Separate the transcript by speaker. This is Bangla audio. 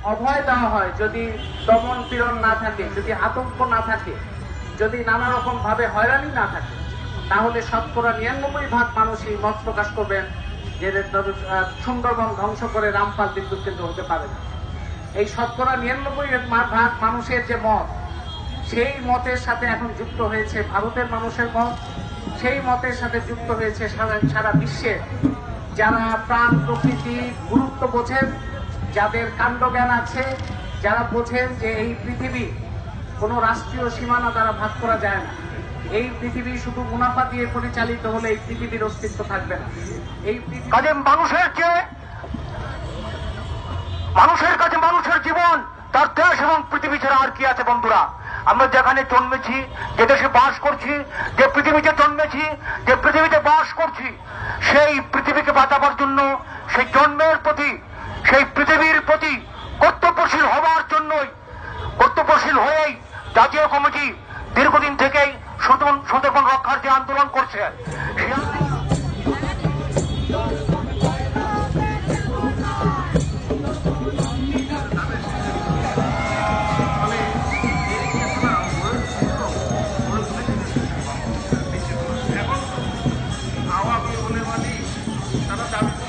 Speaker 1: অভয় দেওয়া হয়, যদি দমন পীড়ন না থাকে, যদি আতঙ্ক না থাকে, যদি নানা রকম ভাবে হয়রানি না থাকে, তাহলে শতকরা ৯৯% মানুষই মত প্রকাশ করবেন যে সুন্দরবন ধ্বংস করে রামপাল বিদ্যুৎ কেন্দ্র হতে পারে না। এই শতকরা ৯৯% মানুষের যে মত, সেই মতের সাথে এখন যুক্ত হয়েছে ভারতের মানুষের মত, সেই মতের সাথে যুক্ত হয়েছে সারা বিশ্বে যারা প্রাণ প্রকৃতি গুরুত্ব বোঝেন, যাদের কাণ্ডজ্ঞান আছে, যারা বোঝেন যে এই পৃথিবী কোনো রাষ্ট্রীয় সীমানা দ্বারা ভাগ করা যায় না, এই পৃথিবী শুধু মুনাফা দিয়ে পরিচালিত হলে এই পৃথিবীর অস্তিত্ব থাকবে না। এই
Speaker 2: কাজে মানুষের কাছে মানুষের জীবন, তার দেশ এবং পৃথিবী ছাড়া আর কি আছে বন্ধুরা? আমরা যেখানে জন্মেছি, যে দেশে বাস করছি, যে পৃথিবীতে জন্মেছি, যে পৃথিবীতে বাস করছি, সেই পৃথিবীকে বাঁচাবার জন্য, সেই জন্মের প্রতি, সেই পৃথিবীর প্রতি কর্তব্যশীল হওয়ার জন্যই, কর্তব্যশীল হয়েই জাতীয় কমিটি দীর্ঘদিন থেকেই সুন্দরবন রক্ষার যে আন্দোলন করছে,
Speaker 1: আওয়ামী তারা দাবি